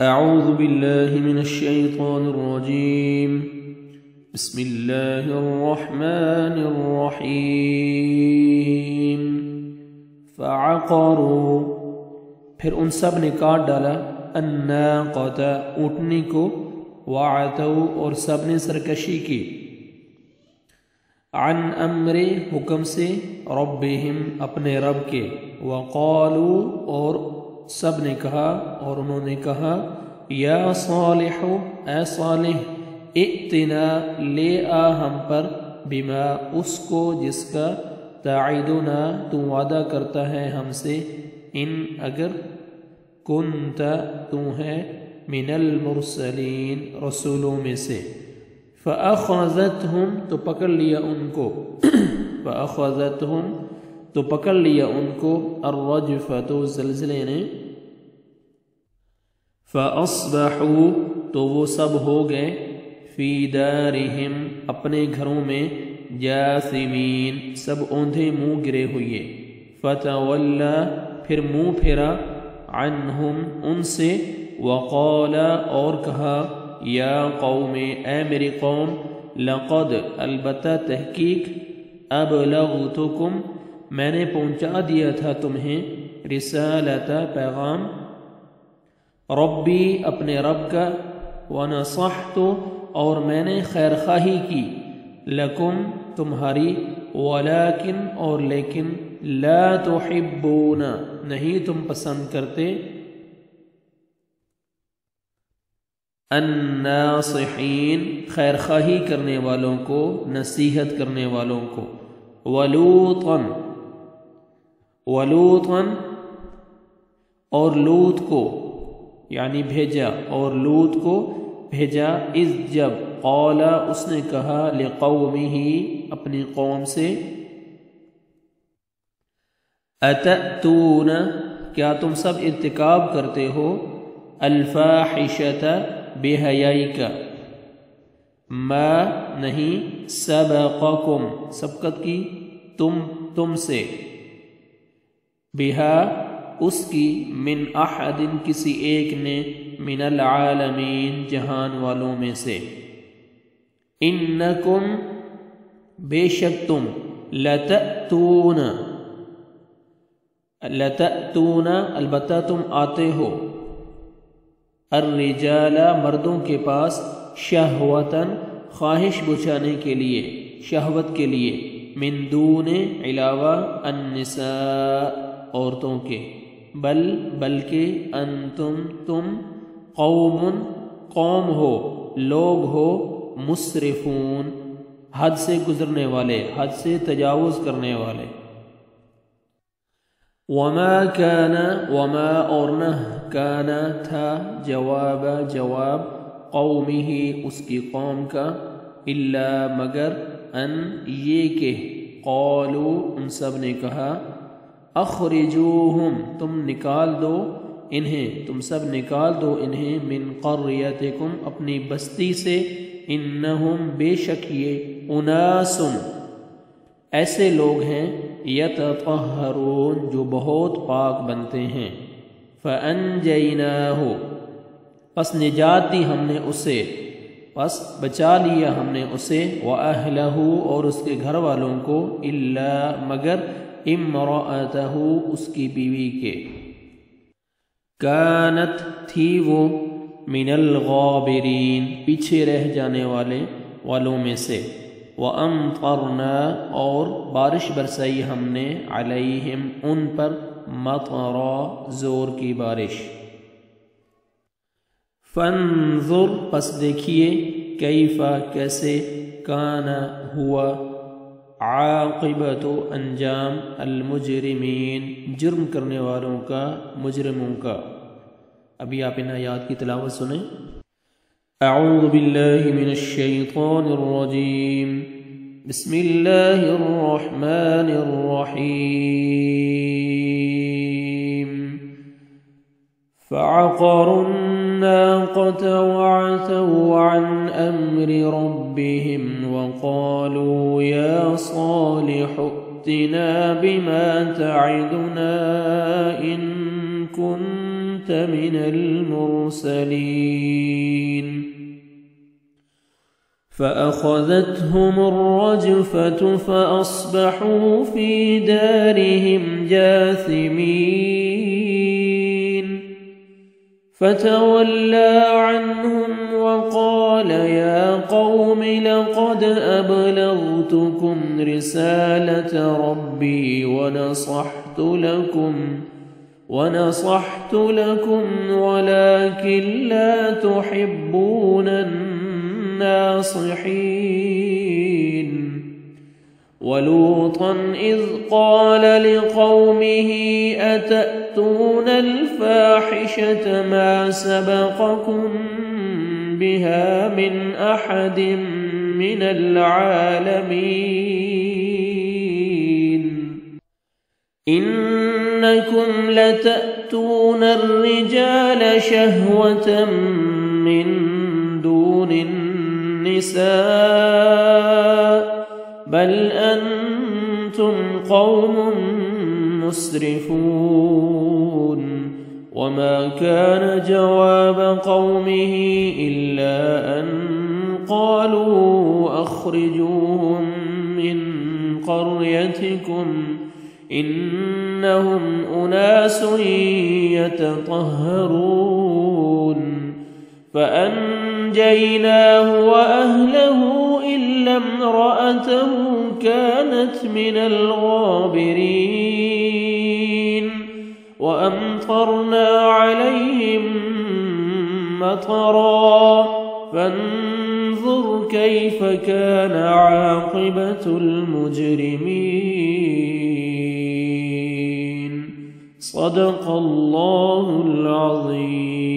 أعوذ بالله من الشيطان الرجيم. بسم الله الرحمن الرحيم. فعقروا، پھر ان سب نے کاٹ ڈالا، الناقۃ، اونٹنی کو، وعتوا، اور سب نے سرکشی کی، عن امر، حکم سے، ربہم، اپنے رب کے، وقالوا، اور سب نے کہا اور انہوں نے کہا، یا صالح، اے صالح، ائتنا، لے آ ہم پر، بما، اس کو جس کا، تعدنا، تو وعدہ کرتا ہے ہم سے، ان، اگر، کنت، تو ہے، من المرسلین، رسولوں میں سے، فأخذتهم، تو پکڑ لیا ان کو، فأخذتهم، تو پکڑ لیا ان کو، الرجفۃ، زلزلے نے، فأصبحوا، تو وہ سب ہو گئے، فی دارہم، اپنے گھروں میں، جاثمین، سب اوندھے منہ گرے ہوئے، فتولی، پھر منہ پھیرا، عنہم، ان سے، وقال، اور کہا، یا قوم، اے میری قوم، لقد، البتہ تحقیق، ابلغتکم، میں نے پہنچا دیا تھا تمہیں، رسالت، پیغام، ربی، اپنے رب کا، ونصحت، اور میں نے خیر خواہی کی، لکم، تمہاری، ولیکن، اور لیکن، لا تحبون، نہیں تم پسند کرتے، الناصحین، خیر خواہی کرنے والوں کو، نصیحت کرنے والوں کو، ولوطاً، اور لوط کو، یعنی بھیجا، اور لوط کو بھیجا، اذ، جب، قال، اس نے کہا، لقومہ، اپنی قوم سے، اتأتون، کیا تم سب ارتکاب کرتے ہو، الفاحشۃ، بے حیائی کا، ما، نہیں، سبقکم، سبقت کی، تم سے، بہا، اس کی، من احد، کسی ایک نے، من العالمین، جہان والوں میں سے، انکم، بے شک تم، لتأتون، البتہ تم آتے ہو، الرجال، مردوں کے پاس، شہوتاً، خواہش بچانے کے لیے، شہوت کے لیے، من دون، علاوہ، النساء، عورتوں کے، بلکہ، انتم، تم، قوم ہو، لوگ ہو، مسرفون، حد سے گزرنے والے، حد سے تجاوز کرنے والے، وما كان، وما، اور نہ، كان، تھا، جواب، قومہ، اس کی قوم کا، الا، مگر، ان، یہ کہ، قالوا، ان سب نے کہا، اخرجوہم، تم نکال دو انہیں، تم سب نکال دو انہیں، من قریتکم، اپنی بستی سے، انہم، بے شک یہ، اناس، ایسے لوگ ہیں، یتطہرون، جو بہت پاک بنتے ہیں، فانجیناہ، پس نجات دی ہم نے اسے، پس بچا لیا ہم نے اسے، وَأَهْلَهُ، اور اس کے گھر والوں کو، الا، مگر، امرأتہ، اس کی بیوی کے، کانت، تھی وہ، من الغابرین، پیچھے رہ جانے والوں میں سے، وَأَمْطَرْنَا، اور بارش برسائی ہم نے، علیہم، ان پر، مطرا، زور کی بارش، فانظر، پس دیکھیے، کیفا، کیسے، کانا، ہوا، عاقبت، انجام، المجرمین، جرم کرنے والوں کا، مجرموں کا۔ ابھی آپ ان آیات کی تلاوت سنیں۔ اعوذ باللہ من الشیطان الرجیم، بسم اللہ الرحمن الرحیم۔ فعقروا الناقة وعتوا عن أمر ربهم وقالوا يا صالح ائتنا بما تعدنا إن كنت كنت من المرسلين فأخذتهم الرجفة فأصبحوا في دارهم جاثمين فتولى عنهم وقال يا قوم لقد أبلغتكم رسالة ربي ونصحت لكم ولكن لا تحبون الناصحين ولوطا إذ قال لقومه أتأتون الفاحشة ما سبقكم بها من أحد من العالمين إنكم لتأتون الرجال شهوة من دون النساء بل أنتم قوم مسرفون وما كان جواب قومه إلا أن قالوا أخرجوهم من قريتكم إنهم أناس يتطهرون فأنجيناه وأهله إلا امرأته كانت من الغابرين وأمطرنا عليهم مطرا فانظر كيف كان عاقبة المجرمين صدق الله العظيم.